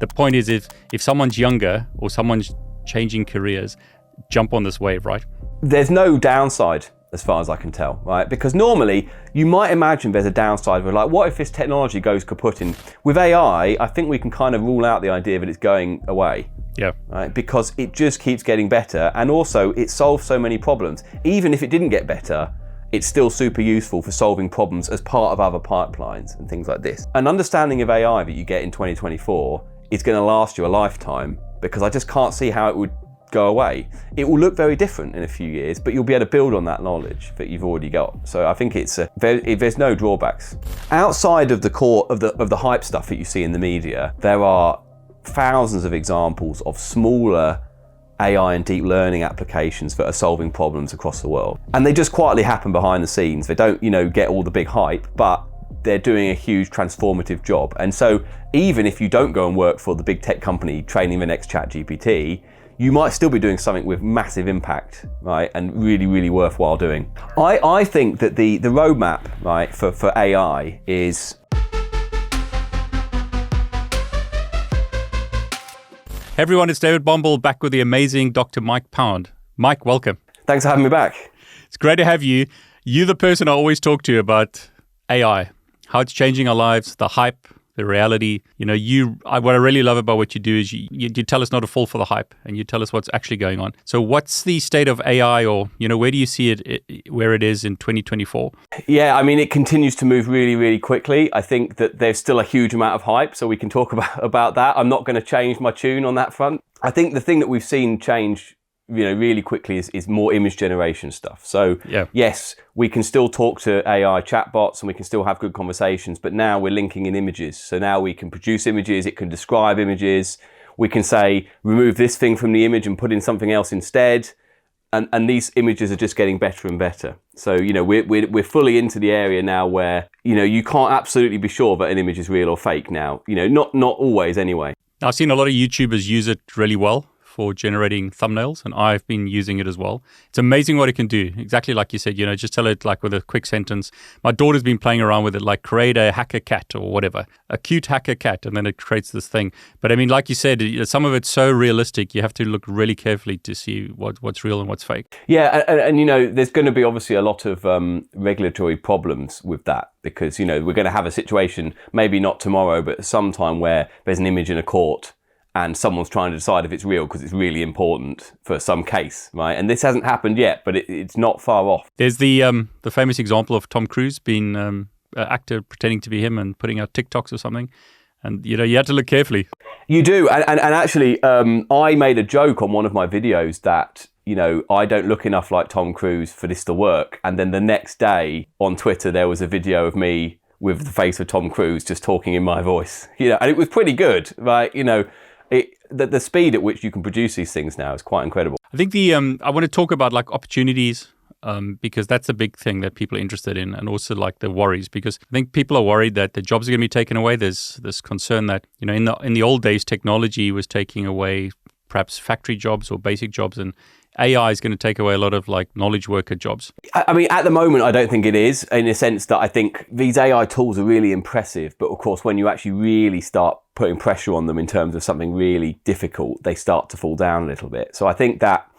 the point is if someone's younger or someone's changing careers, jump on this wave, right? There's no downside as far as I can tell, right? Because normally you might imagine there's a downside where like, what if this technology goes kaput? With AI, I think we can kind of rule out the idea that it's going away. Yeah. Right? Because it just keeps getting better, and also it solves so many problems. Even if it didn't get better, it's still super useful for solving problems as part of other pipelines and things like this. An understanding of AI that you get in 2024 is going to last you a lifetime, because I just can't see how it would go away. It will look very different in a few years, but you'll be able to build on that knowledge that you've already got. So I think there's no drawbacks. Outside of the core of the hype stuff that you see in the media, there are thousands of examples of smaller AI and deep learning applications that are solving problems across the world. And they just quietly happen behind the scenes. They don't, get all the big hype, but they're doing a huge transformative job. And so even if you don't go and work for the big tech company training the next chatgpt, you might still be doing something with massive impact, right? And really, really worthwhile doing. I think that the roadmap, right, for AI is... Hey everyone, it's David Bombal back with the amazing Dr. Mike Pound. Mike, welcome. Thanks for having me back. It's great to have you. You're the person I always talk to about AI, how it's changing our lives, the hype, the reality. What I really love about what you do is you tell us not to fall for the hype, and you tell us what's actually going on. So what's the state of AI, or, where do you see it where it is in 2024? Yeah, I mean, it continues to move really, really quickly. I think that there's still a huge amount of hype, so we can talk about that. I'm not going to change my tune on that front. I think the thing that we've seen change really quickly is more image generation stuff. So yes, we can still talk to AI chatbots and we can still have good conversations, but now we're linking in images. So now we can produce images, it can describe images. We can say, remove this thing from the image and put in something else instead. And these images are just getting better and better. So, we're fully into the area now where, you can't absolutely be sure that an image is real or fake now. Not always anyway. I've seen a lot of YouTubers use it really well for generating thumbnails, and I've been using it as well. It's amazing what it can do. Exactly like you said, just tell it like with a quick sentence. My daughter's been playing around with it, like create a hacker cat or whatever, a cute hacker cat, and then it creates this thing. But I mean, like you said, some of it's so realistic, you have to look really carefully to see what's real and what's fake. Yeah, and there's going to be obviously a lot of regulatory problems with that, because, we're going to have a situation, maybe not tomorrow, but sometime where there's an image in a court and someone's trying to decide if it's real because it's really important for some case, right? And this hasn't happened yet, but it's not far off. There's the famous example of Tom Cruise being an actor pretending to be him and putting out TikToks or something. And, you had to look carefully. You do. And actually, I made a joke on one of my videos that, I don't look enough like Tom Cruise for this to work. And then the next day on Twitter, there was a video of me with the face of Tom Cruise just talking in my voice, and it was pretty good, right? The speed at which you can produce these things now is quite incredible. I think I want to talk about like opportunities, because that's a big thing that people are interested in, and also like the worries, because I think people are worried that the jobs are going to be taken away. There's this concern that, in the old days, technology was taking away perhaps factory jobs or basic jobs, and AI is going to take away a lot of like knowledge worker jobs. I mean, at the moment, I don't think it is, in the sense that I think these AI tools are really impressive. But of course, when you actually really start putting pressure on them in terms of something really difficult, they start to fall down a little bit. So I think that,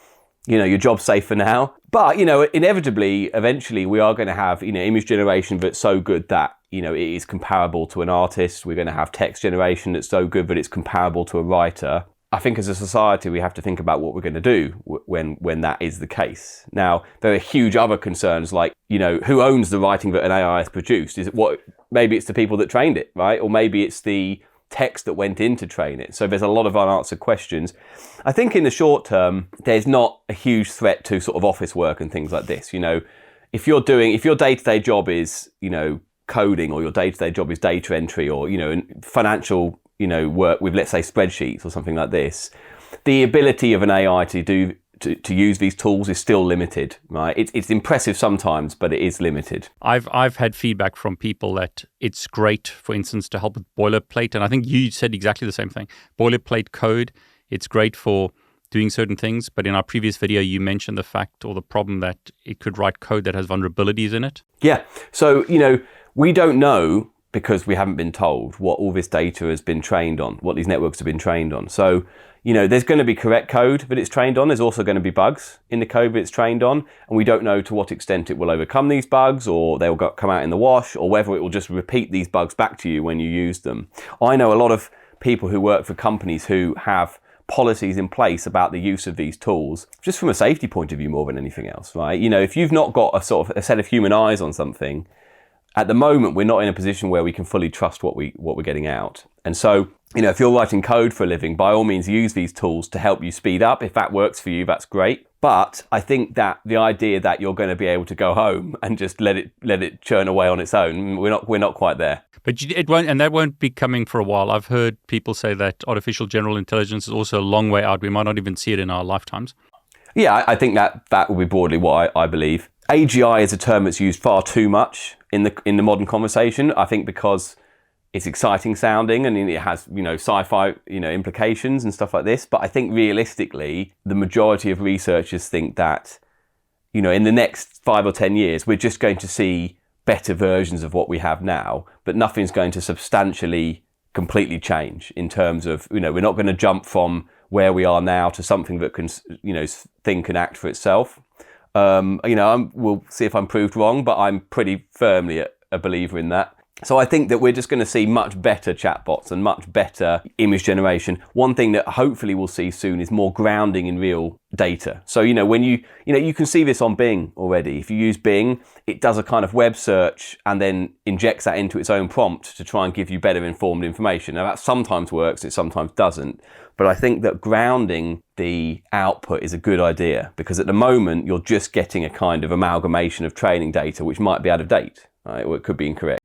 your job's safe for now. But, inevitably, eventually, we are going to have, image generation that's so good that, it is comparable to an artist. We're going to have text generation that's so good that it's comparable to a writer. I think as a society, we have to think about what we're going to do when that is the case. Now, there are huge other concerns like, who owns the writing that an AI has produced? Maybe it's the people that trained it, right? Or maybe it's the text that went in to train it. So there's a lot of unanswered questions. I think in the short term, there's not a huge threat to sort of office work and things like this. If your day-to-day job is, coding, or your day-to-day job is data entry, or, financial work with, let's say, spreadsheets or something like this, the ability of an AI to use these tools is still limited, right? It's impressive sometimes, but it is limited. I've had feedback from people that it's great, for instance, to help with boilerplate, and I think you said exactly the same thing. Boilerplate code, it's great for doing certain things, but in our previous video, you mentioned the fact or the problem that it could write code that has vulnerabilities in it. Yeah, so, we don't know because we haven't been told what all this data has been trained on, what these networks have been trained on. So, there's going to be correct code that it's trained on. There's also going to be bugs in the code that it's trained on. And we don't know to what extent it will overcome these bugs, or they'll come out in the wash, or whether it will just repeat these bugs back to you when you use them. I know a lot of people who work for companies who have policies in place about the use of these tools, just from a safety point of view more than anything else, right? If you've not got a set of human eyes on something, at the moment, we're not in a position where we can fully trust what we're getting out. And so, if you're writing code for a living, by all means, use these tools to help you speed up. If that works for you, that's great. But I think that the idea that you're going to be able to go home and just let it churn away on its own, we're not quite there. But it won't, and that won't be coming for a while. I've heard people say that artificial general intelligence is also a long way out. We might not even see it in our lifetimes. Yeah, I think that will be broadly what I believe. A.G.I. is a term that's used far too much in the modern conversation. I think because it's exciting sounding and it has sci-fi implications and stuff like this. But I think realistically, the majority of researchers think that in the next 5 or 10 years, we're just going to see better versions of what we have now, but nothing's going to substantially completely change in terms of we're not going to jump from where we are now to something that can think and act for itself. We'll see if I'm proved wrong, but I'm pretty firmly a believer in that. So I think that we're just going to see much better chatbots and much better image generation. One thing that hopefully we'll see soon is more grounding in real data. So, when you can see this on Bing already. If you use Bing, it does a kind of web search and then injects that into its own prompt to try and give you better informed information. Now that sometimes works, it sometimes doesn't. But I think that grounding the output is a good idea, because at the moment you're just getting a kind of amalgamation of training data which might be out of date, right? Or it could be incorrect.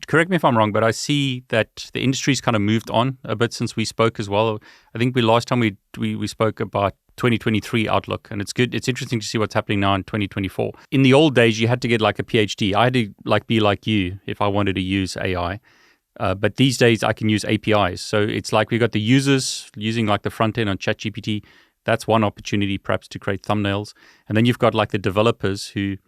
Correct me if I'm wrong, but I see that the industry's kind of moved on a bit since we spoke as well. I think last time we spoke about 2023 outlook, and it's good. It's interesting to see what's happening now in 2024. In the old days, you had to get like a PhD. I had to be like you if I wanted to use AI. But these days I can use APIs. So it's like we've got the users using like the front end on ChatGPT. That's one opportunity perhaps to create thumbnails. And then you've got like the developers who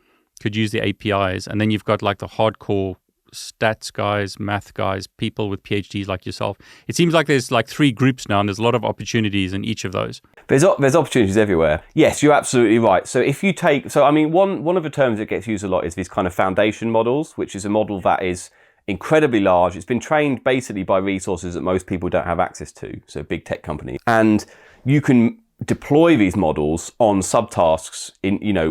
could use the APIs. And then you've got like the hardcore stats guys, math guys, people with PhDs like yourself. It seems like there's like 3 groups now, and there's a lot of opportunities in each of those. There's opportunities everywhere. Yes, you're absolutely right. So if you take, one of the terms that gets used a lot is these kind of foundation models, which is a model that is incredibly large. It's been trained basically by resources that most people don't have access to, so big tech companies. And you can deploy these models on subtasks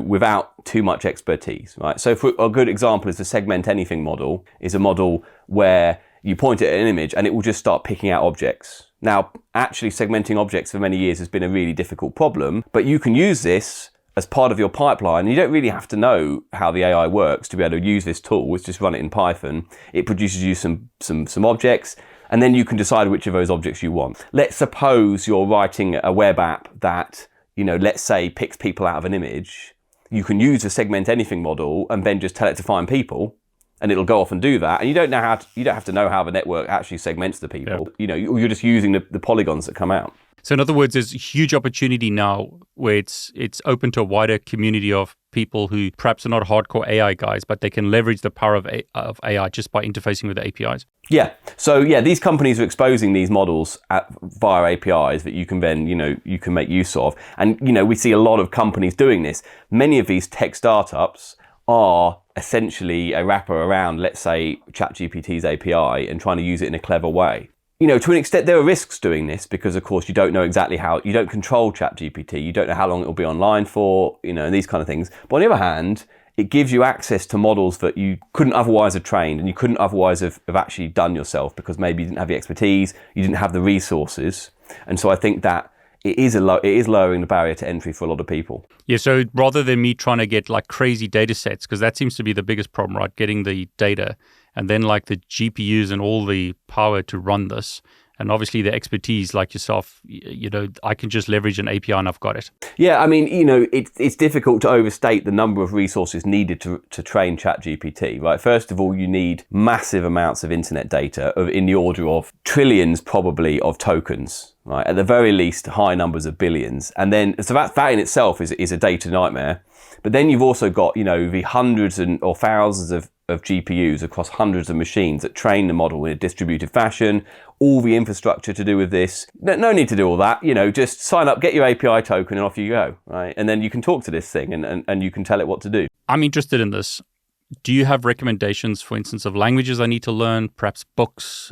without too much expertise, right? So a good example is the segment anything model, is a model where you point it at an image and it will just start picking out objects. Now, actually segmenting objects for many years has been a really difficult problem, but you can use this as part of your pipeline. You don't really have to know how the AI works to be able to use this tool. It's just run it in Python. It produces you some objects, and then you can decide which of those objects you want. Let's suppose you're writing a web app that, let's say picks people out of an image. You can use a segment anything model and then just tell it to find people, and it'll go off and do that. And you don't have to know how the network actually segments the people. Yeah. You're just using the polygons that come out. So in other words, there's a huge opportunity now where it's open to a wider community of people who perhaps are not hardcore AI guys, but they can leverage the power of AI just by interfacing with the APIs. Yeah. So these companies are exposing these models via APIs that you can then, you can make use of. And, we see a lot of companies doing this. Many of these tech startups are essentially a wrapper around, let's say, ChatGPT's API and trying to use it in a clever way. To an extent, there are risks doing this because, of course, you don't know exactly how, you don't control ChatGPT, you don't know how long it will be online for, and these kind of things. But on the other hand, it gives you access to models that you couldn't otherwise have trained and you couldn't otherwise have actually done yourself because maybe you didn't have the expertise, you didn't have the resources. And so I think that it is lowering the barrier to entry for a lot of people. Yeah, so rather than me trying to get like crazy data sets, because that seems to be the biggest problem, right? Getting the data and then like the GPUs and all the power to run this. And obviously the expertise like yourself, I can just leverage an API and I've got it. Yeah, it's difficult to overstate the number of resources needed to train ChatGPT, right? First of all, you need massive amounts of internet data in the order of trillions probably of tokens, right? At the very least, high numbers of billions. And then, so that in itself is a data nightmare. But then you've also got, the hundreds or thousands of of GPUs across hundreds of machines that train the model in a distributed fashion, all the infrastructure to do with this. No need to do all that, just sign up, get your API token and off you go, right? And then you can talk to this thing and you can tell it what to do. I'm interested in this. Do you have recommendations, for instance, of languages I need to learn, perhaps books?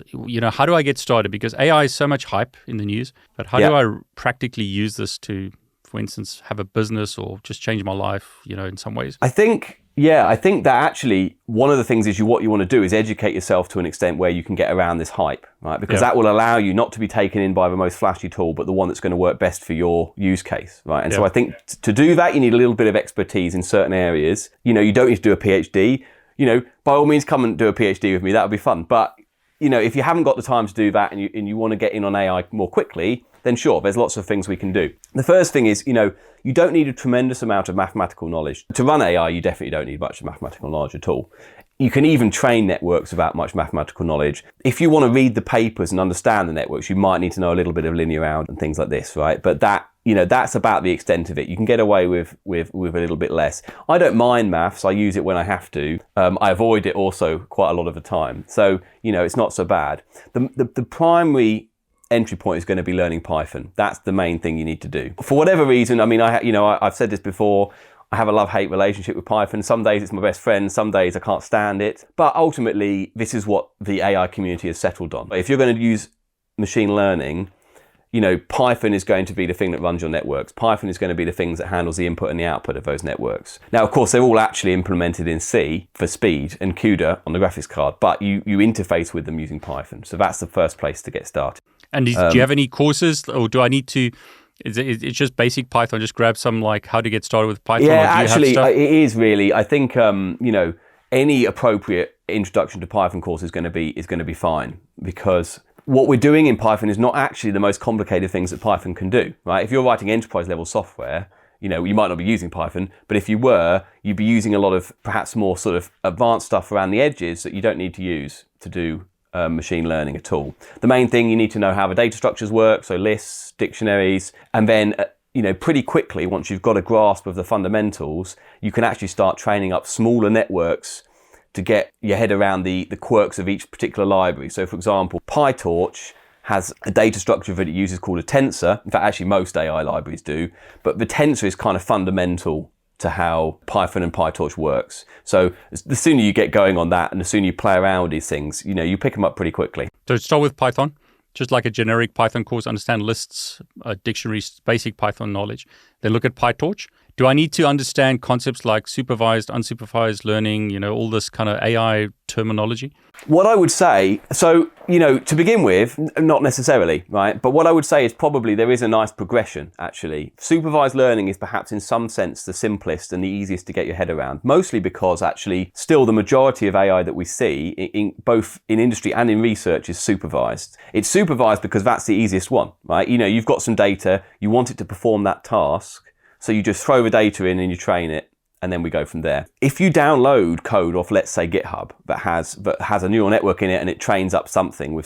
How do I get started? Because AI is so much hype in the news, but how do I practically use this to, for instance, have a business or just change my life, in some ways? I think that actually one of the things is what you want to do is educate yourself to an extent where you can get around this hype, right? Because that will allow you not to be taken in by the most flashy tool, but the one that's going to work best for your use case, right? And so I think to do that, you need a little bit of expertise in certain areas. You don't need to do a PhD. By all means, come and do a PhD with me. That would be fun. But, if you haven't got the time to do that and you want to get in on AI more quickly, then sure, there's lots of things we can do. The first thing is, you don't need a tremendous amount of mathematical knowledge. To run AI, you definitely don't need much mathematical knowledge at all. You can even train networks without much mathematical knowledge. If you want to read the papers and understand the networks, you might need to know a little bit of linear algebra and things like this, right? But that's about the extent of it. You can get away with a little bit less. I don't mind maths. I use it when I have to. I avoid it also quite a lot of the time. So, it's not so bad. The primary entry point is going to be learning Python. That's the main thing you need to do. For whatever reason, I've said this before, I have a love-hate relationship with Python. Some days it's my best friend, some days I can't stand it. But ultimately, this is what the AI community has settled on. If you're going to use machine learning, Python is going to be the thing that runs your networks. Python is going to be the things that handles the input and the output of those networks. Now, of course, they're all actually implemented in C for speed and CUDA on the graphics card, but you interface with them using Python. So that's the first place to get started. And do you have any courses, or do I need to? It's just basic Python. Just grab some how to get started with Python. Yeah, actually, it is really. I think any appropriate introduction to Python course is going to be fine, because what we're doing in Python is not actually the most complicated things that Python can do. Right? If you're writing enterprise level software, you might not be using Python, but if you were, you'd be using a lot of perhaps more sort of advanced stuff around the edges that you don't need to use to do machine learning at all. The main thing, you need to know how the data structures work, so lists, dictionaries, and then pretty quickly, once you've got a grasp of the fundamentals, you can actually start training up smaller networks to get your head around the quirks of each particular library. So for example, PyTorch has a data structure that it uses called a tensor. In fact, actually most AI libraries do, but the tensor is kind of fundamental to how Python and PyTorch works. So the sooner you get going on that and the sooner you play around with these things, you pick them up pretty quickly. So start with Python, just like a generic Python course, understand lists, dictionaries, basic Python knowledge. Then look at PyTorch. Do I need to understand concepts like supervised, unsupervised learning, all this kind of AI terminology? What I would say, so, to begin with, not necessarily, right? But what I would say is probably there is a nice progression, actually. Supervised learning is perhaps in some sense the simplest and the easiest to get your head around, mostly because actually still the majority of AI that we see, both in industry and in research, is supervised. It's supervised because that's the easiest one, right? You've got some data, you want it to perform that task, so you just throw the data in and you train it, and then we go from there. If you download code off, let's say, GitHub that has a neural network in it and it trains up something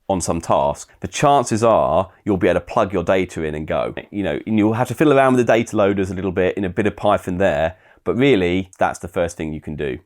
on some task, the chances are you'll be able to plug your data in and go. And you'll have to fiddle around with the data loaders a little bit, in a bit of Python there, but really that's the first thing you can do.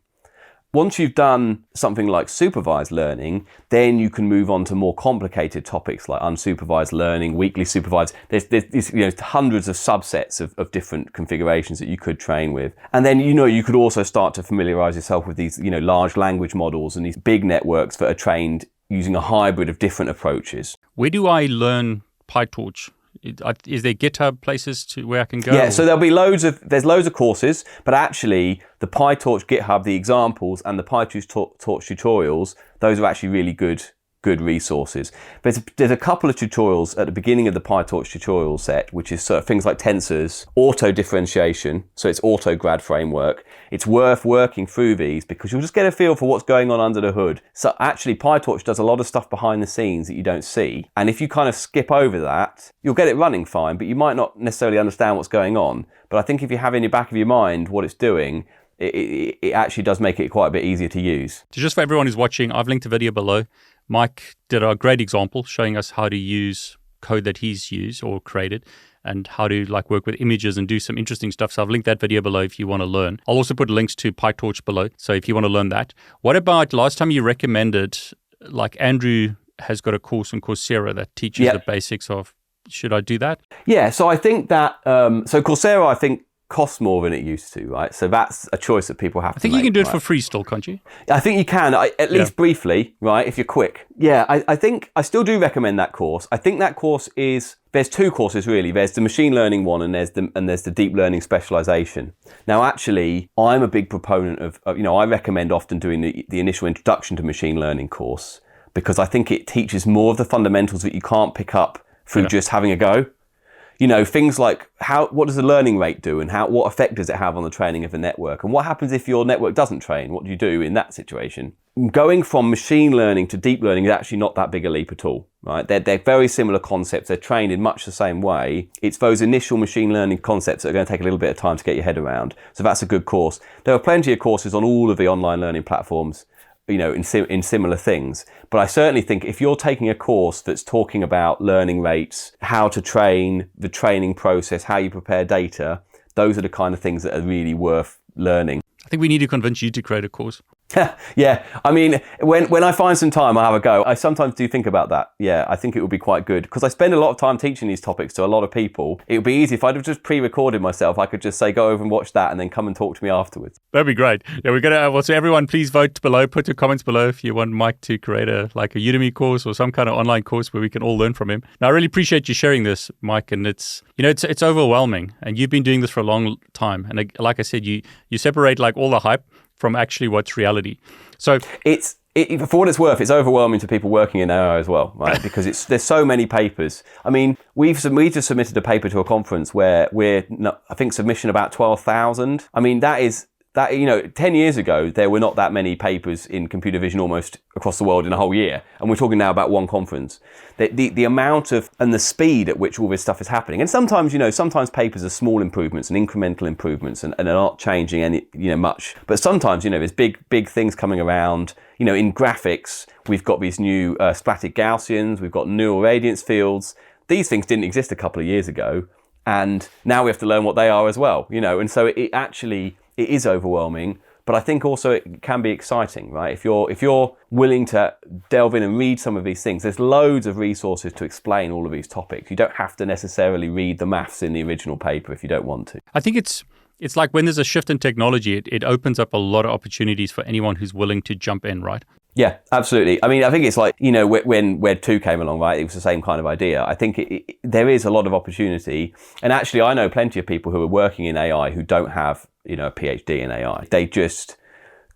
Once you've done something like supervised learning, then you can move on to more complicated topics like unsupervised learning, weakly supervised. There's hundreds of subsets of different configurations that you could train with. And then, you could also start to familiarize yourself with these, large language models and these big networks that are trained using a hybrid of different approaches. Where do I learn PyTorch? Is there GitHub places where I can go? Yeah, so there's loads of courses, but actually the PyTorch GitHub, the examples, and the PyTorch tutorials, those are actually really good resources. There's a couple of tutorials at the beginning of the PyTorch tutorial set, which is sort of things like tensors, auto differentiation, so it's AutoGrad framework. It's worth working through these because you'll just get a feel for what's going on under the hood. So actually PyTorch does a lot of stuff behind the scenes that you don't see. And if you kind of skip over that, you'll get it running fine, but you might not necessarily understand what's going on. But I think if you have in the back of your mind what it's doing, it actually does make it quite a bit easier to use. So just for everyone who's watching, I've linked a video below. Mike did a great example showing us how to use code that he's used or created and how to like work with images and do some interesting stuff. So I've linked that video below if you want to learn. I'll also put links to PyTorch below. So if you want to learn that. What about last time you recommended, like Andrew has got a course on Coursera that teaches the basics of, should I do that? Yeah, so I think that, so Coursera, I think, costs more than it used to, right? So that's a choice that people have to make. I think you can do it for free still, can't you? I think you can, at least briefly, right, if you're quick. Yeah, I think I still do recommend that course. I think that course is, there's two courses really. There's the machine learning one and there's the deep learning specialization. Now, actually, I'm a big proponent of I recommend often doing the initial introduction to machine learning course because I think it teaches more of the fundamentals that you can't pick up through just having a go. Things like what does the learning rate do and what effect does it have on the training of the network? And what happens if your network doesn't train? What do you do in that situation? Going from machine learning to deep learning is actually not that big a leap at all, right? They're very similar concepts. They're trained in much the same way. It's those initial machine learning concepts that are going to take a little bit of time to get your head around. So that's a good course. There are plenty of courses on all of the online learning platforms in similar things. But I certainly think if you're taking a course that's talking about learning rates, how to train, the training process, how you prepare data, those are the kind of things that are really worth learning. I think we need to convince you to create a course. Yeah, I mean, when I find some time, I'll have a go. I sometimes do think about that. Yeah, I think it would be quite good because I spend a lot of time teaching these topics to a lot of people. It would be easy if I'd have just pre-recorded myself. I could just say, go over and watch that and then come and talk to me afterwards. That'd be great. Yeah, we're going to, so everyone please vote below, put your comments below if you want Mike to create a Udemy course or some kind of online course where we can all learn from him. Now, I really appreciate you sharing this, Mike, and it's overwhelming and you've been doing this for a long time. And like I said, you separate like all the hype from actually what's reality. So for what it's worth, it's overwhelming to people working in AI as well, right? Because there's so many papers. I mean, we just submitted a paper to a conference where I think submission about 12,000. I mean, that 10 years ago, there were not that many papers in computer vision almost across the world in a whole year. And we're talking now about one conference. The amount of, and the speed at which all this stuff is happening. And sometimes papers are small improvements and incremental improvements and are not changing any, much. But sometimes, there's big things coming around. In graphics, we've got these new static Gaussians, we've got neural radiance fields. These things didn't exist a couple of years ago. And now we have to learn what they are as well, and so it is overwhelming, but I think also it can be exciting, right? If you're willing to delve in and read some of these things, there's loads of resources to explain all of these topics. You don't have to necessarily read the maths in the original paper if you don't want to. I think it's like when there's a shift in technology, it opens up a lot of opportunities for anyone who's willing to jump in, right? Yeah, absolutely. I mean, I think it's like, when Web 2 came along, right, it was the same kind of idea. I think there is a lot of opportunity. And actually, I know plenty of people who are working in AI who don't have, a PhD in AI. They just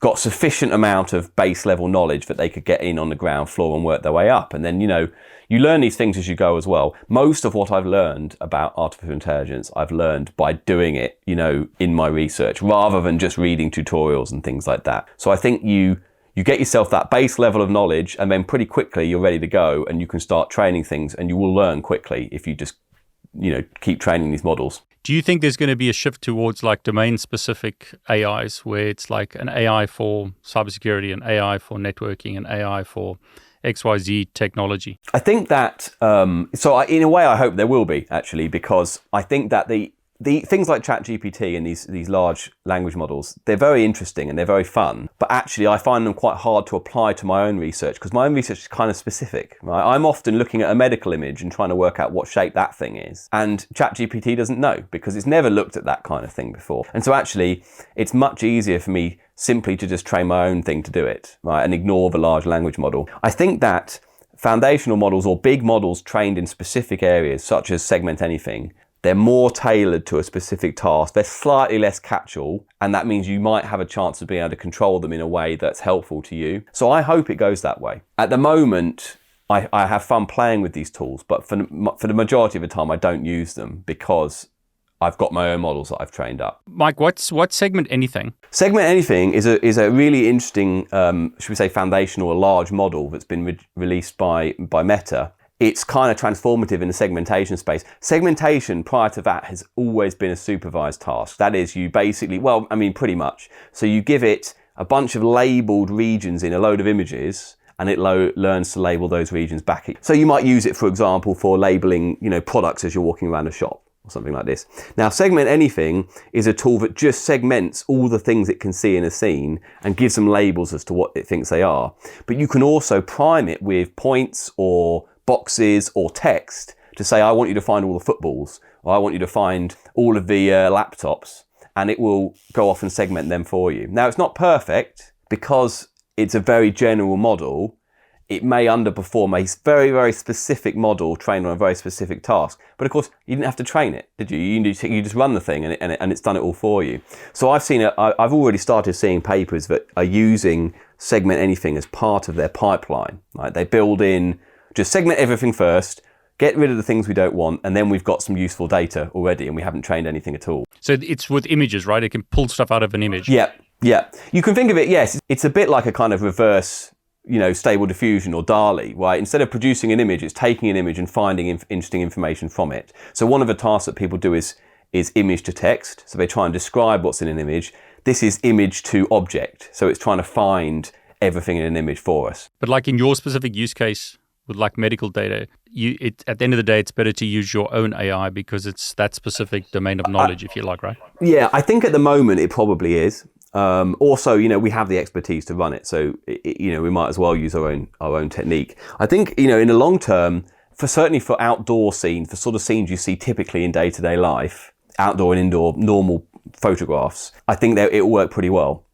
got sufficient amount of base level knowledge that they could get in on the ground floor and work their way up. And then, you learn these things as you go as well. Most of what I've learned about artificial intelligence, I've learned by doing it, in my research, rather than just reading tutorials and things like that. So I think you get yourself that base level of knowledge and then pretty quickly you're ready to go and you can start training things and you will learn quickly if you just, keep training these models. Do you think there's going to be a shift towards like domain-specific AIs where it's like an AI for cybersecurity, an AI for networking, an AI for XYZ technology? I think that, in a way I hope there will be actually, because I think that the things like chatgpt and these large language models, they're very interesting and they're very fun, but actually I find them quite hard to apply to my own research because my own research is kind of specific, right? I'm often looking at a medical image and trying to work out what shape that thing is, and chatgpt doesn't know because it's never looked at that kind of thing before. And so actually it's much easier for me simply to just train my own thing to do it, right, and ignore the large language model. I think that foundational models or big models trained in specific areas such as segment anything, they're more tailored to a specific task. They're slightly less catch-all, and that means you might have a chance of being able to control them in a way that's helpful to you. So I hope it goes that way. At the moment, I have fun playing with these tools, but for the majority of the time, I don't use them because I've got my own models that I've trained up. Mike, what's segment anything? Segment anything is a really interesting, should we say, foundational or large model that's been released by Meta. It's kind of transformative in the segmentation space. Segmentation prior to that has always been a supervised task. That is, you basically, pretty much. So you give it a bunch of labeled regions in a load of images, and it learns to label those regions back. So you might use it, for example, for labeling, products as you're walking around a shop or something like this. Now, Segment Anything is a tool that just segments all the things it can see in a scene and gives them labels as to what it thinks they are. But you can also prime it with points or boxes or text to say, I want you to find all the footballs, or I want you to find all of the laptops, and it will go off and segment them for you. Now, it's not perfect because it's a very general model. It may underperform a very, very specific model trained on a very specific task. But of course, you didn't have to train it, did you? You just run the thing and it's done it all for you. So I've already started seeing papers that are using Segment Anything as part of their pipeline. Right? They build in, just segment everything first, get rid of the things we don't want, and then we've got some useful data already and we haven't trained anything at all. So it's with images, right? It can pull stuff out of an image. Yeah. You can think of it, yes, it's a bit like a kind of reverse, stable diffusion or DALL-E, right? Instead of producing an image, it's taking an image and finding interesting information from it. So one of the tasks that people do is image to text. So they try and describe what's in an image. This is image to object. So it's trying to find everything in an image for us. But like in your specific use case, with like medical data, at the end of the day, it's better to use your own AI because it's that specific domain of knowledge, if you like, right? Yeah, I think at the moment it probably is. Also, we have the expertise to run it, so we might as well use our own technique. I think in the long term, certainly for outdoor scenes, for sort of scenes you see typically in day-to-day life, outdoor and indoor normal photographs, I think that it will work pretty well.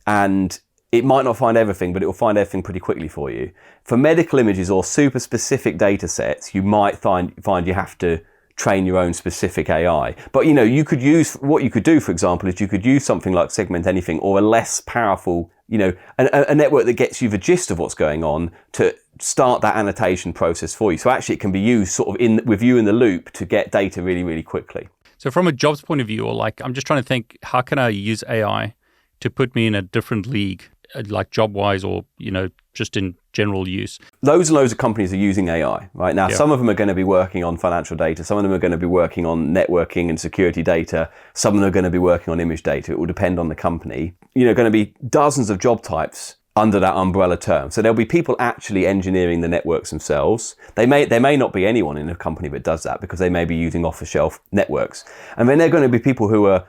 And it might not find everything, but it will find everything pretty quickly for you. For medical images or super specific data sets, you might find you have to train your own specific AI. But what you could do, for example, is you could use something like Segment Anything or a less powerful, a network that gets you the gist of what's going on to start that annotation process for you. So actually it can be used sort of with you in the loop to get data really, really quickly. So from a jobs point of view, or like, I'm just trying to think, how can I use AI to put me in a different league, like job-wise or, just in general use? Loads and loads of companies are using AI right now. Yeah. Some of them are going to be working on financial data. Some of them are going to be working on networking and security data. Some of them are going to be working on image data. It will depend on the company. Going to be dozens of job types under that umbrella term. So there'll be people actually engineering the networks themselves. There may not be anyone in a company that does that because they may be using off-the-shelf networks. And then there are going to be people who are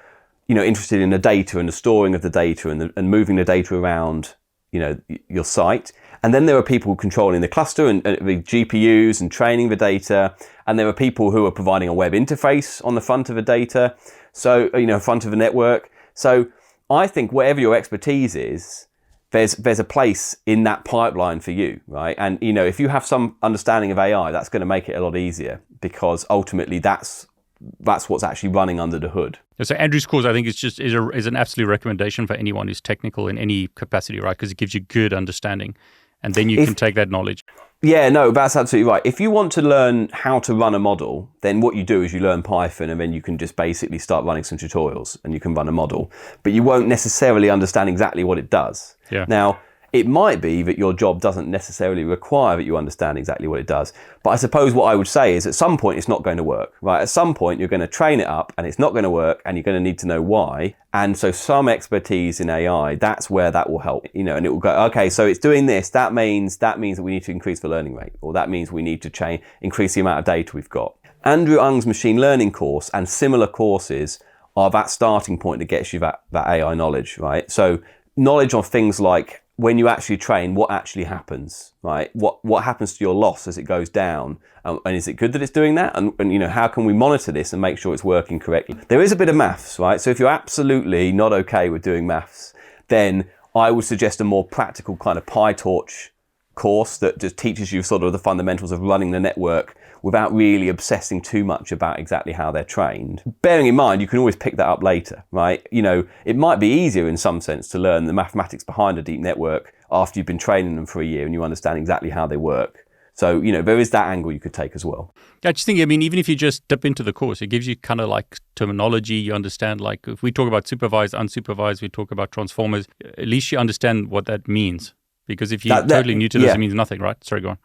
interested in the data and the storing of the data and moving the data around, your site. And then there are people controlling the cluster and the GPUs and training the data. And there are people who are providing a web interface on the front of the data. So, front of the network. So I think whatever your expertise is, there's a place in that pipeline for you, right? And, if you have some understanding of AI, that's going to make it a lot easier because ultimately that's what's actually running under the hood. So Andrew's course, I think, is an absolute recommendation for anyone who's technical in any capacity, right? Because it gives you good understanding, and then you can take that knowledge. Yeah, no, that's absolutely right. If you want to learn how to run a model, then what you do is you learn Python, and then you can just basically start running some tutorials, and you can run a model. But you won't necessarily understand exactly what it does. Yeah. Now, it might be that your job doesn't necessarily require that you understand exactly what it does. But I suppose what I would say is at some point it's not going to work, right? At some point you're going to train it up and it's not going to work and you're going to need to know why. And so some expertise in AI, that's where that will help, and it will go, okay, so it's doing this. That means that we need to increase the learning rate, or that means we need to increase the amount of data we've got. Andrew Ng's machine learning course and similar courses are that starting point that gets you that AI knowledge, right? So knowledge on things like, when you actually train, what actually happens, right? What happens to your loss as it goes down? And is it good that it's doing that? And how can we monitor this and make sure it's working correctly? There is a bit of maths, right? So if you're absolutely not okay with doing maths, then I would suggest a more practical kind of PyTorch course that just teaches you sort of the fundamentals of running the network without really obsessing too much about exactly how they're trained. Bearing in mind, you can always pick that up later, right? It might be easier in some sense to learn the mathematics behind a deep network after you've been training them for a year and you understand exactly how they work. So, there is that angle you could take as well. I just think, even if you just dip into the course, it gives you kind of like terminology. You understand, like if we talk about supervised, unsupervised, we talk about transformers, at least you understand what that means. Because if you're totally new to this, it means nothing, right? Sorry, go on.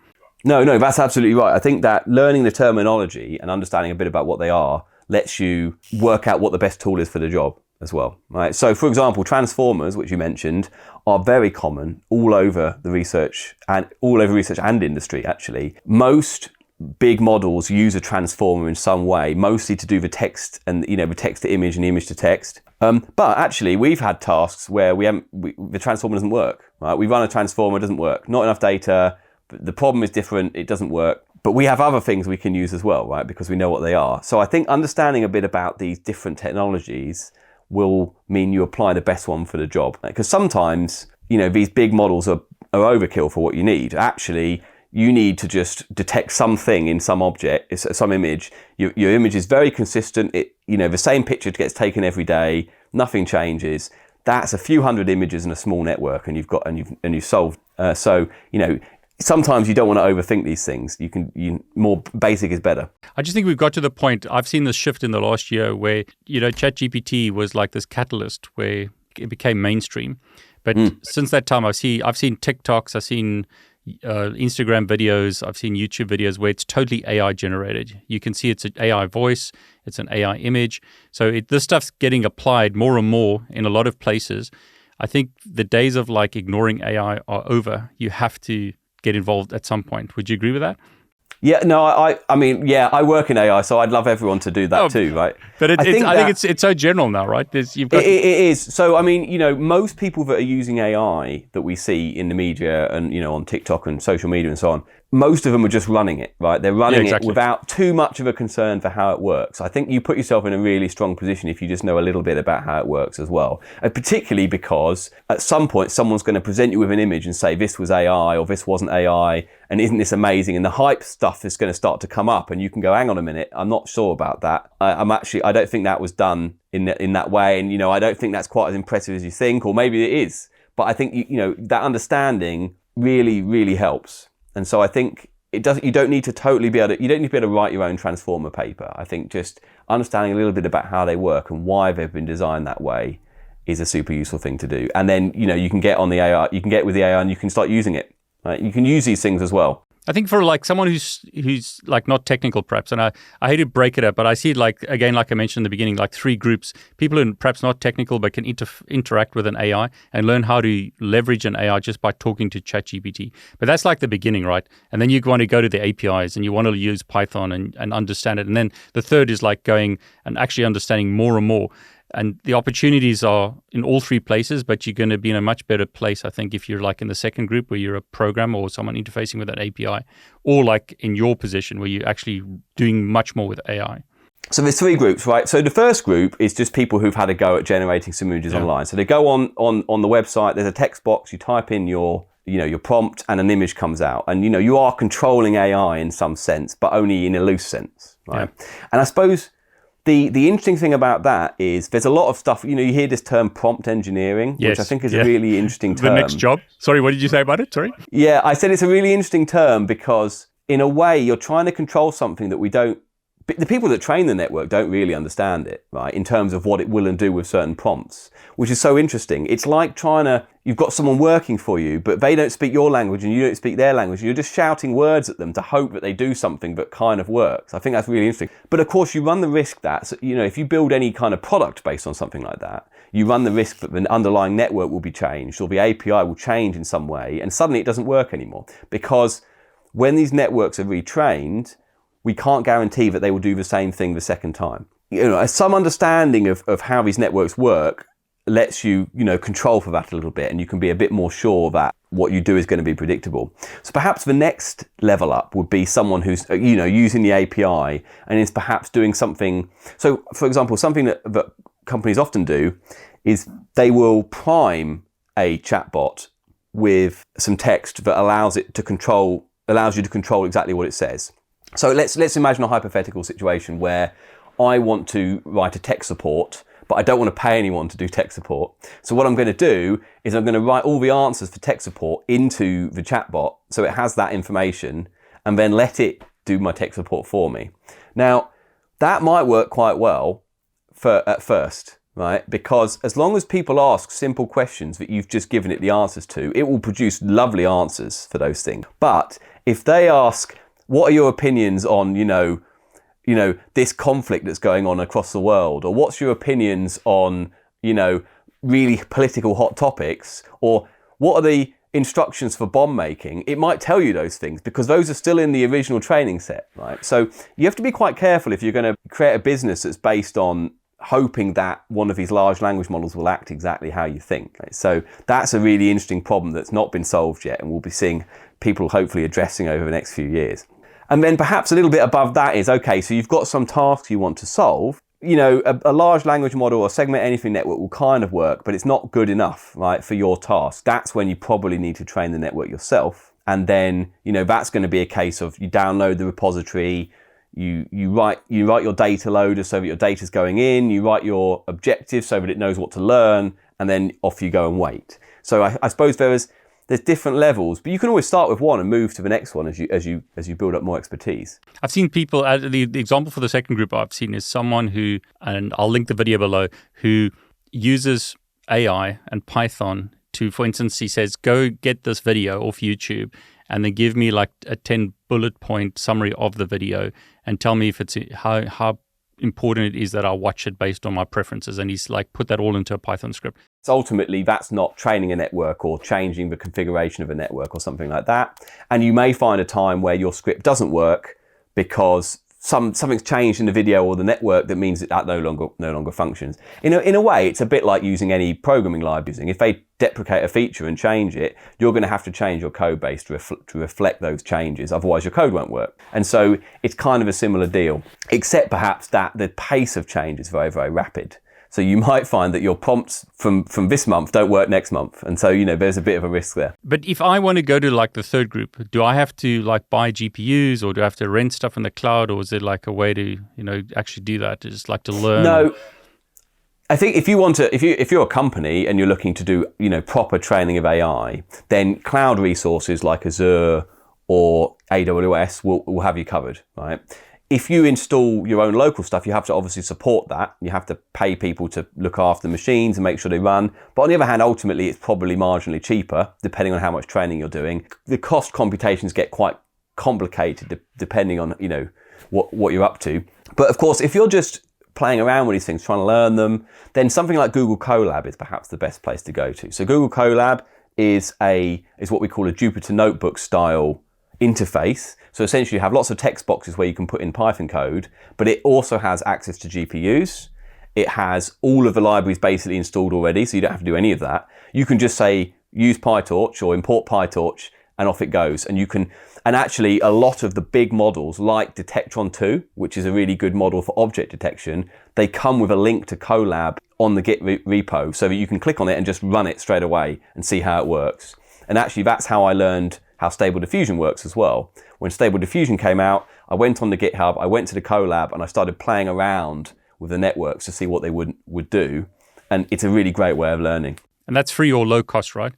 No, that's absolutely right. I think that learning the terminology and understanding a bit about what they are lets you work out what the best tool is for the job. as well, right? So for example, transformers, which you mentioned, are very common all over the research and industry actually. Most big models use a transformer in some way, mostly to do the text and the text to image and image to text. But actually, we've had tasks where the transformer doesn't work. Right? We run a transformer, it doesn't work. Not enough data. The problem is different. It doesn't work. But we have other things we can use as well, right? Because we know what they are. So I think understanding a bit about these different technologies will mean you apply the best one for the job. Because sometimes, these big models are overkill for what you need. Actually, you need to just detect something in some object, some image. Your image is very consistent. The same picture gets taken every day. Nothing changes. That's a few hundred images in a small network, and you've solved. Sometimes you don't want to overthink these things. More basic is better. I just think we've got to the point. I've seen this shift in the last year where ChatGPT was like this catalyst where it became mainstream. But since that time, I've seen TikToks, I've seen Instagram videos, I've seen YouTube videos where it's totally AI generated. You can see it's an AI voice, it's an AI image. So this stuff's getting applied more and more in a lot of places. I think the days of like ignoring AI are over. You have to get involved at some point. Would you agree with that? Yeah, no, I work in AI, so I'd love everyone to do that too, right? But I think it's so general now, right? It is. So, most people that are using AI that we see in the media and, on TikTok and social media and so on, most of them are just running it, right? They're running it without too much of a concern for how it works. I think you put yourself in a really strong position if you just know a little bit about how it works as well. And particularly because at some point, someone's going to present you with an image and say, this was AI or this wasn't AI, and isn't this amazing? And the hype stuff is going to start to come up and you can go, hang on a minute, I'm not sure about that. I don't think that was done in that way. And, I don't think that's quite as impressive as you think, or maybe it is. But I think, that understanding really, really helps. And so I think you don't need to be able to write your own transformer paper. I think just understanding a little bit about how they work and why they've been designed that way is a super useful thing to do. And then, you can get on the AI, you can get with the AI and you can start using it. Right? You can use these things as well. I think for like someone who's like not technical perhaps, and I hate to break it up, but I see like I mentioned in the beginning, like three groups: people who are perhaps not technical but can interact with an AI and learn how to leverage an AI just by talking to ChatGPT. But that's like the beginning, right? And then you want to go to the APIs and you want to use Python and understand it. And then the third is like going and actually understanding more and more. And the opportunities are in all three places, but you're going to be in a much better place, I think, if you're like in the second group where you're a programmer or someone interfacing with an API, or like in your position where you're actually doing much more with AI. So there's three groups, right? So the first group is just people who've had a go at generating some images online. So they go on the website, there's a text box, you type in your prompt and an image comes out. And, you are controlling AI in some sense, but only in a loose sense, right? Yeah. And I suppose the interesting thing about that is there's a lot of stuff, you hear this term prompt engineering, which I think is a really interesting term. The next job. Sorry, what did you say about it? Sorry. Yeah, I said it's a really interesting term because in a way you're trying to control something that the people that train the network don't really understand it, right? In terms of what it will and do with certain prompts, which is so interesting. It's like you've got someone working for you, but they don't speak your language and you don't speak their language. You're just shouting words at them to hope that they do something that kind of works. I think that's really interesting. But of course, you run the risk that, if you build any kind of product based on something like that, you run the risk that the underlying network will be changed or the API will change in some way and suddenly it doesn't work anymore. Because when these networks are retrained, we can't guarantee that they will do the same thing the second time. Some understanding of how these networks work lets you, control for that a little bit, and you can be a bit more sure that what you do is going to be predictable. So perhaps the next level up would be someone who's, using the API and is perhaps doing something. So, for example, something that companies often do is they will prime a chatbot with some text that allows you to control exactly what it says. So let's imagine a hypothetical situation where I want to write a tech support, but I don't want to pay anyone to do tech support. So what I'm going to do is I'm going to write all the answers for tech support into the chatbot so it has that information and then let it do my tech support for me. Now, that might work quite well at first, right? Because as long as people ask simple questions that you've just given it the answers to, it will produce lovely answers for those things. But if they ask, what are your opinions on, this conflict that's going on across the world? Or what's your opinions on really political hot topics, or what are the instructions for bomb making, it might tell you those things because those are still in the original training set, right? So you have to be quite careful if you're going to create a business that's based on hoping that one of these large language models will act exactly how you think. Right? So that's a really interesting problem that's not been solved yet, and we'll be seeing people hopefully addressing over the next few years. And then perhaps a little bit above that is, okay, so you've got some tasks you want to solve. A large language model or segment anything network will kind of work, but it's not good enough, right, for your task. That's when you probably need to train the network yourself. And then, that's going to be a case of you download the repository, you write your data loader so that your data's going in, you write your objectives so that it knows what to learn, and then off you go and wait. So I suppose there's different levels, but you can always start with one and move to the next one as you build up more expertise. I've seen people, the example for the second group I've seen is someone who, and I'll link the video below, who uses AI and Python to, for instance, he says, go get this video off YouTube and then give me like a 10 bullet point summary of the video and tell me if it's how important it is that I watch it based on my preferences. And he's like put that all into a Python script. So ultimately, that's not training a network or changing the configuration of a network or something like that. And you may find a time where your script doesn't work because something's changed in the video or the network that means that no longer functions. In a way, it's a bit like using any programming library. If they deprecate a feature and change it, you're going to have to change your code base to reflect those changes. Otherwise, your code won't work. And so it's kind of a similar deal, except perhaps that the pace of change is very, very rapid. So you might find that your prompts from this month don't work next month. And so, there's a bit of a risk there. But if I want to go to like the third group, do I have to like buy GPUs or do I have to rent stuff in the cloud, or is it like a way to, actually do that? Just like to learn? No. I think if you're a company and you're looking to do, proper training of AI, then cloud resources like Azure or AWS will have you covered, right? If you install your own local stuff, you have to obviously support that. You have to pay people to look after the machines and make sure they run. But on the other hand, ultimately, it's probably marginally cheaper, depending on how much training you're doing. The cost computations get quite complicated depending on, what you're up to. But of course, if you're just playing around with these things, trying to learn them, then something like Google Colab is perhaps the best place to go to. So Google Colab is what we call a Jupyter Notebook style interface. So essentially you have lots of text boxes where you can put in Python code, but it also has access to GPUs. It has all of the libraries basically installed already, so you don't have to do any of that. You can just say, use PyTorch or import PyTorch, and off it goes. And actually a lot of the big models like Detectron 2, which is a really good model for object detection, they come with a link to Colab on the Git repo so that you can click on it and just run it straight away and see how it works. And actually that's how I learned how Stable Diffusion works as well. When Stable Diffusion came out, I went on the GitHub, I went to the Colab, and I started playing around with the networks to see what they would do. And it's a really great way of learning. And that's free or low cost, right?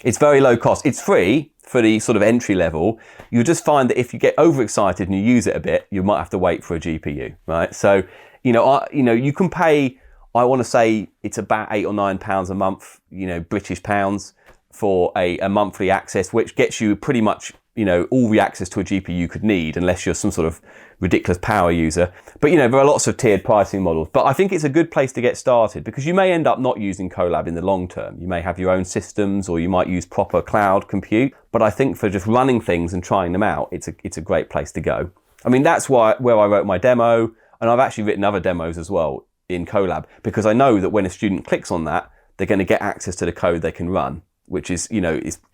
It's very low cost. It's free for the sort of entry level. You'll just find that if you get overexcited and you use it a bit, you might have to wait for a GPU, right? So, you can pay, I want to say it's about £8 or £9 a month, British pounds, for a monthly access, which gets you pretty much, all the access to a GPU you could need, unless you're some sort of ridiculous power user. But, there are lots of tiered pricing models. But I think it's a good place to get started because you may end up not using Colab in the long term. You may have your own systems or you might use proper cloud compute. But I think for just running things and trying them out, it's a great place to go. I mean, that's where I wrote my demo. And I've actually written other demos as well in Colab because I know that when a student clicks on that, they're going to get access to the code they can run, which is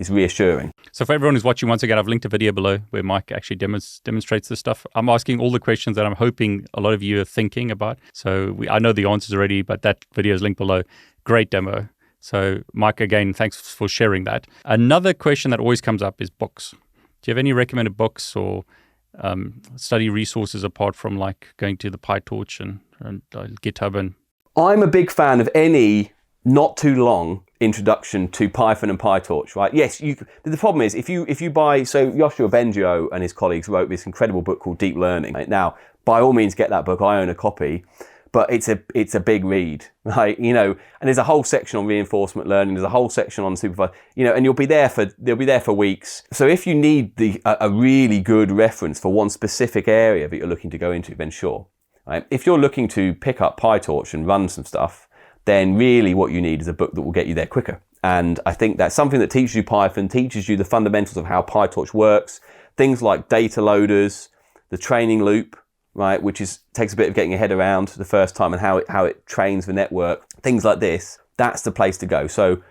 reassuring. So for everyone who's watching, once again, I've linked a video below where Mike actually demonstrates this stuff. I'm asking all the questions that I'm hoping a lot of you are thinking about. So I know the answers already, but that video is linked below. Great demo. So Mike, again, thanks for sharing that. Another question that always comes up is books. Do you have any recommended books or study resources apart from like going to the PyTorch and GitHub? And I'm a big fan of any not too long introduction to Python and PyTorch, right? Yes, the problem is if you buy, so Yoshua Bengio and his colleagues wrote this incredible book called Deep Learning. Right? Now, by all means, get that book. I own a copy, but it's a big read, right? And there's a whole section on reinforcement learning. There's a whole section on supervised, and they'll be there for weeks. So if you need a really good reference for one specific area that you're looking to go into, then sure. Right? If you're looking to pick up PyTorch and run some stuff, then really what you need is a book that will get you there quicker. And I think that's something that teaches you Python, teaches you the fundamentals of how PyTorch works, things like data loaders, the training loop, right, which takes a bit of getting your head around the first time, and how it trains the network, things like this. That's the place to go. So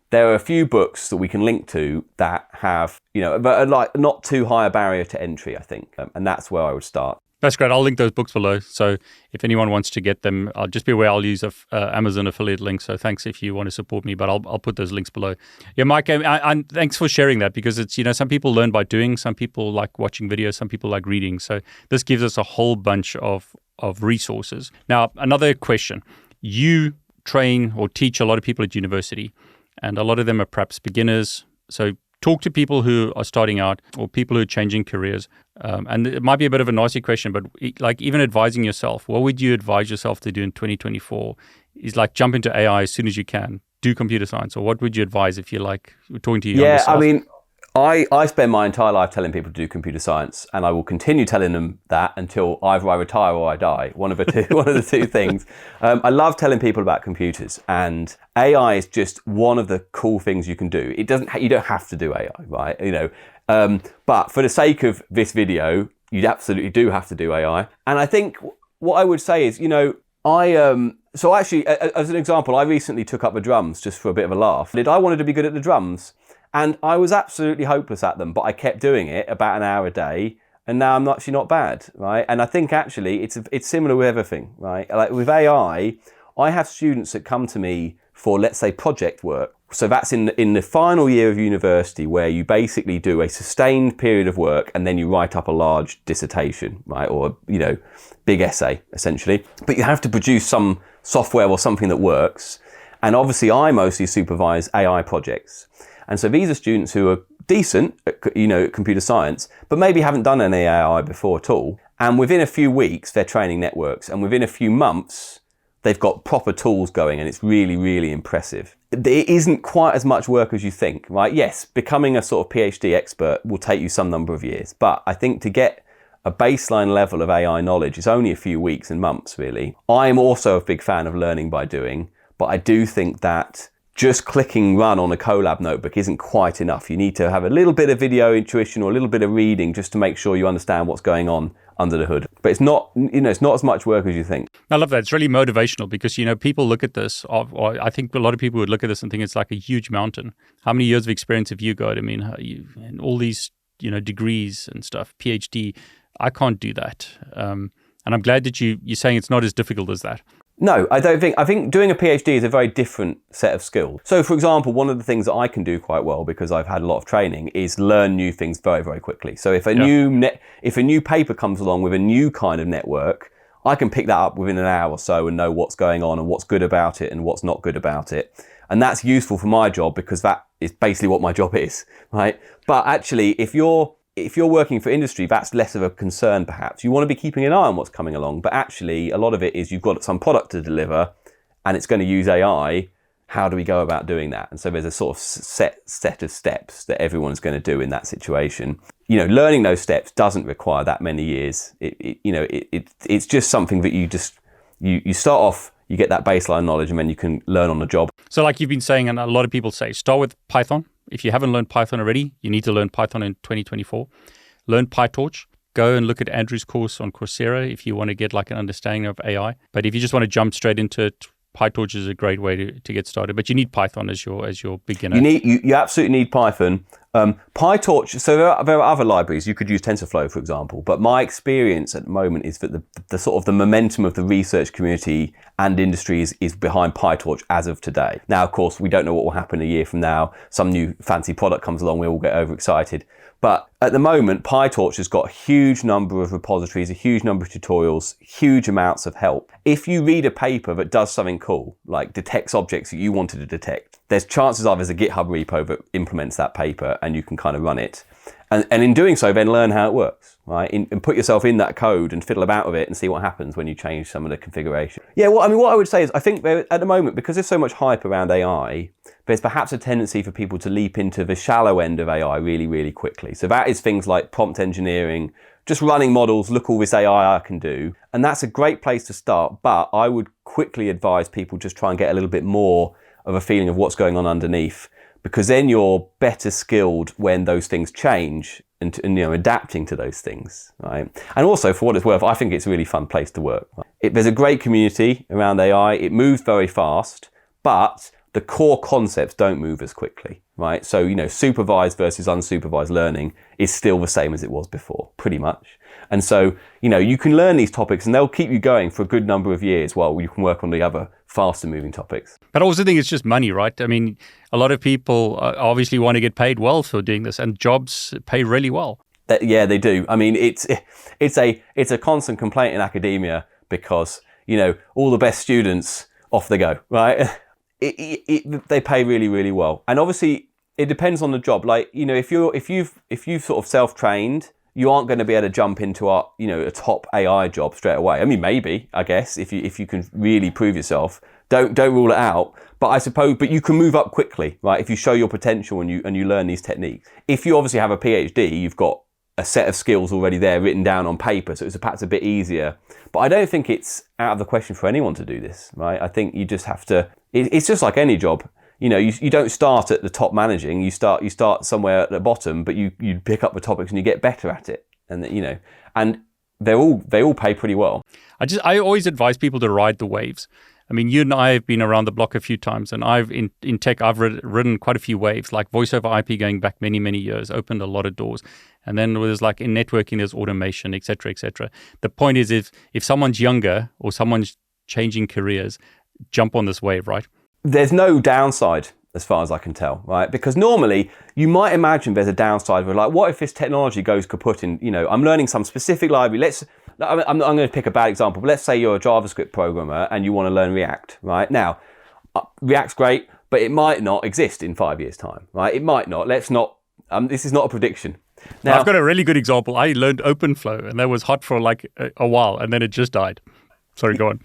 there are a few books that we can link to that have, but are like not too high a barrier to entry, I think. And that's where I would start. That's great. I'll link those books below. So if anyone wants to get them, I'll just be aware I'll use a Amazon affiliate link. So thanks if you want to support me, but I'll put those links below. Yeah, Mike, and thanks for sharing that, because it's, some people learn by doing, some people like watching videos, some people like reading. So this gives us a whole bunch of resources. Now, another question. You train or teach a lot of people at university, and a lot of them are perhaps beginners. So talk to people who are starting out or people who are changing careers. And it might be a bit of a nasty question, but like even advising yourself, what would you advise yourself to do in 2024? Is like jump into AI as soon as you can, do computer science, or what would you advise if you're like talking to your younger self? I mean, I spend my entire life telling people to do computer science, and I will continue telling them that until either I retire or I die. One of the two things. I love telling people about computers, and AI is just one of the cool things you can do. You don't have to do AI, right? But for the sake of this video, you absolutely do have to do AI. And I think what I would say is, so actually, as an example, I recently took up the drums just for a bit of a laugh. I wanted to be good at the drums. And I was absolutely hopeless at them, but I kept doing it about an hour a day, and now I'm actually not bad, right? And I think actually it's similar with everything, right? Like with AI, I have students that come to me for, let's say, project work. So that's in the final year of university, where you basically do a sustained period of work and then you write up a large dissertation, right? Or, big essay, essentially. But you have to produce some software or something that works. And obviously I mostly supervise AI projects. And so these are students who are decent at, computer science, but maybe haven't done any AI before at all. And within a few weeks, they're training networks. And within a few months, they've got proper tools going, and it's really, really impressive. It isn't quite as much work as you think, right? Yes, becoming a sort of PhD expert will take you some number of years. But I think to get a baseline level of AI knowledge is only a few weeks and months, really. I'm also a big fan of learning by doing, but I do think that just clicking run on a Colab notebook isn't quite enough. You need to have a little bit of video intuition or a little bit of reading just to make sure you understand what's going on under the hood. But it's not as much work as you think. I love that. It's really motivational because, people look at this, or I think a lot of people would look at this and think it's like a huge mountain. How many years of experience have you got? I mean, and all these, degrees and stuff, PhD, I can't do that. And I'm glad that you're saying it's not as difficult as that. No, I think doing a PhD is a very different set of skills. So for example, one of the things that I can do quite well, because I've had a lot of training, is learn new things very, very quickly. So if a new paper comes along with a new kind of network, I can pick that up within an hour or so and know what's going on and what's good about it and what's not good about it. And that's useful for my job because that is basically what my job is, right? But actually, if you're working for industry, that's less of a concern perhaps. You want to be keeping an eye on what's coming along, but actually a lot of it is you've got some product to deliver and it's going to use AI. How do we go about doing that? And so there's a sort of set of steps that everyone's going to do in that situation. Learning those steps doesn't require that many years. It's just something that you start off, you get that baseline knowledge, and then you can learn on the job. So like you've been saying, and a lot of people say, start with Python. If you haven't learned Python already, you need to learn Python in 2024. Learn PyTorch. Go and look at Andrew's course on Coursera if you want to get like an understanding of AI. But if you just want to jump straight into it, PyTorch is a great way to get started. But you need Python as your beginner. You absolutely need Python. PyTorch, so there are other libraries. You could use TensorFlow, for example. But my experience at the moment is that the sort of the momentum of the research community and industry is behind PyTorch as of today. Now, of course, we don't know what will happen a year from now. Some new fancy product comes along, we all get overexcited. But at the moment, PyTorch has got a huge number of repositories, a huge number of tutorials, huge amounts of help. If you read a paper that does something cool, like detects objects that you wanted to detect, there's chances are there's a GitHub repo that implements that paper and you can kind of run it. And in doing so, then learn how it works, right? And put yourself in that code and fiddle about with it and see what happens when you change some of the configuration. Yeah, what I would say is I think at the moment, because there's so much hype around AI, there's perhaps a tendency for people to leap into the shallow end of AI really, really quickly. So that is things like prompt engineering, just running models, look all this AI I can do. And that's a great place to start. But I would quickly advise people just try and get a little bit more of a feeling of what's going on underneath, because then you're better skilled when those things change and adapting to those things, right? And also, for what it's worth, I think it's a really fun place to work. There's a great community around AI. It moves very fast, but the core concepts don't move as quickly, right? So, supervised versus unsupervised learning is still the same as it was before, pretty much. And so, you can learn these topics and they'll keep you going for a good number of years while you can work on the other faster moving topics. But I also think it's just money, right? I mean, a lot of people obviously want to get paid well for doing this, and jobs pay really well. Yeah, they do. I mean, it's a constant complaint in academia because, all the best students, off they go, right? They pay really, really well. And obviously it depends on the job. Like, if you've sort of self-trained, you aren't going to be able to jump into a top AI job straight away. I mean, maybe, I guess, if you can really prove yourself, don't rule it out. But you can move up quickly, right? If you show your potential and you learn these techniques. If you obviously have a PhD, you've got a set of skills already there written down on paper, so it's perhaps a bit easier. But I don't think it's out of the question for anyone to do this, right? I think you just have to. It's just like any job. You don't start at the top managing. You start somewhere at the bottom, but you pick up the topics and you get better at it. And and they all pay pretty well. I always advise people to ride the waves. I mean, you and I have been around the block a few times, and in tech I've ridden quite a few waves, like voice over IP going back many, many years, opened a lot of doors. And then there's like in networking, there's automation, et cetera, et cetera. The point is, if someone's younger or someone's changing careers, jump on this wave, right? There's no downside as far as I can tell, right? Because normally you might imagine there's a downside where, like, what if this technology goes kaput in, I'm learning some specific library. I'm going to pick a bad example, but let's say you're a JavaScript programmer and you want to learn React, right? Now, React's great, but it might not exist in 5 years' time, right? It might not. Let's not, this is not a prediction. Now, I've got a really good example. I learned OpenFlow and that was hot for like a while and then it just died. Sorry, go on.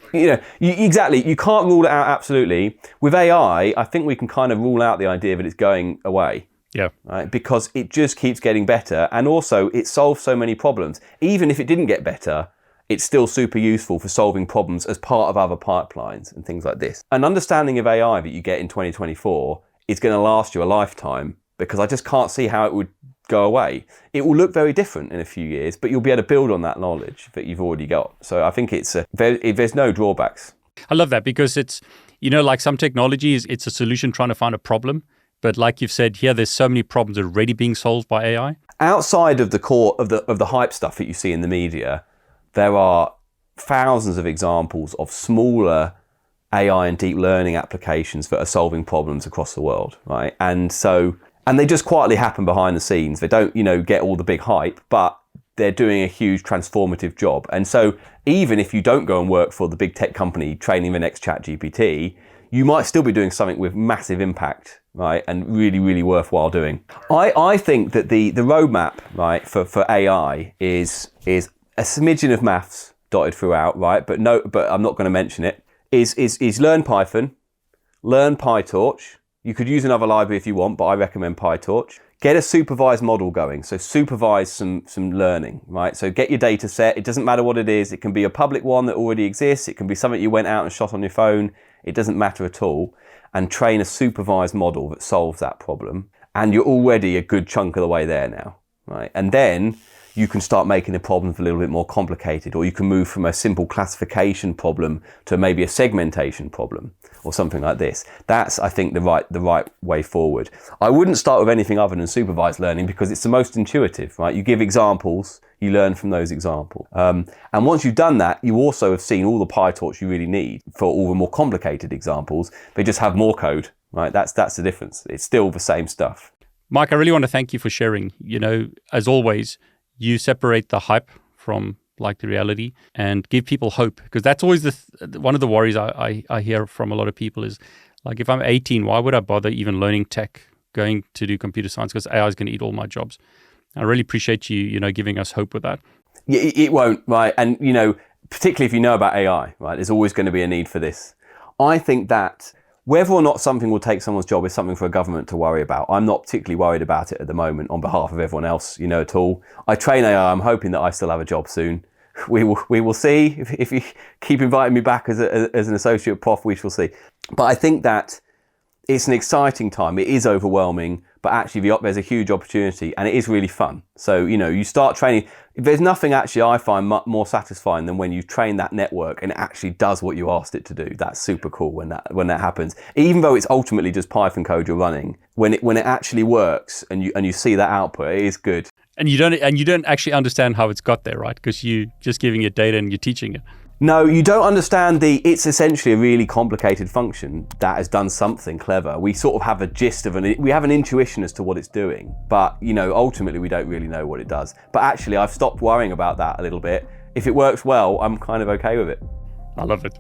Exactly. You can't rule it out absolutely. With AI, I think we can kind of rule out the idea that it's going away. Yeah. Right? Because it just keeps getting better. And also, it solves so many problems. Even if it didn't get better, it's still super useful for solving problems as part of other pipelines and things like this. An understanding of AI that you get in 2024 is going to last you a lifetime, because I just can't see how it would go away. It will look very different in a few years, but you'll be able to build on that knowledge that you've already got. So I think there's no drawbacks. I love that, because it's, like some technologies, it's a solution trying to find a problem. But like you've said here, there's so many problems already being solved by AI. Outside of the core of the hype stuff that you see in the media, there are thousands of examples of smaller AI and deep learning applications that are solving problems across the world, right? And they just quietly happen behind the scenes. They don't, get all the big hype, but they're doing a huge transformative job. And so even if you don't go and work for the big tech company training the next chatgpt, you might still be doing something with massive impact, right? And really, really worthwhile doing. I think that the roadmap, right, for AI is a smidgen of maths dotted throughout, right? But I'm not going to mention it. Is learn Python, learn PyTorch. You could use another library if you want, but I recommend PyTorch. Get a supervised model going. So supervise some learning, right? So get your data set. It doesn't matter what it is. It can be a public one that already exists. It can be something you went out and shot on your phone. It doesn't matter at all. And train a supervised model that solves that problem. And you're already a good chunk of the way there now, right? And then you can start making the problems a little bit more complicated, or you can move from a simple classification problem to maybe a segmentation problem or something like this. That's, I think, the right way forward. I wouldn't start with anything other than supervised learning, because it's the most intuitive, right? You give examples, you learn from those examples. And once you've done that, you also have seen all the PyTorch you really need for all the more complicated examples. They just have more code, right? That's the difference. It's still the same stuff. Mike, I really want to thank you for sharing. As always, you separate the hype from like the reality and give people hope, because that's always one of the worries I hear from a lot of people is, like, if I'm 18, why would I bother even learning tech, going to do computer science, because AI is going to eat all my jobs? I really appreciate you giving us hope with that. Yeah, it won't, right? And particularly if you know about AI, right, there's always going to be a need for this. I think that Whether or not something will take someone's job is something for a government to worry about. I'm not particularly worried about it at the moment on behalf of everyone else, at all. I train AI. I'm hoping that I still have a job soon. We will see. If you keep inviting me back as an associate prof, we shall see. But I think that it's an exciting time. It is overwhelming, but actually there's a huge opportunity and it is really fun. So, you start training. There's nothing actually I find more satisfying than when you train that network and it actually does what you asked it to do. That's super cool when that happens. Even though it's ultimately just Python code you're running, when it actually works and you see that output, it is good. And you don't actually understand how it's got there, right? Because you're just giving it data and you're teaching it. No, you don't understand it's essentially a really complicated function that has done something clever. We sort of have a gist we have an intuition as to what it's doing, but ultimately we don't really know what it does. But actually I've stopped worrying about that a little bit. If it works well, I'm kind of okay with it. I love it.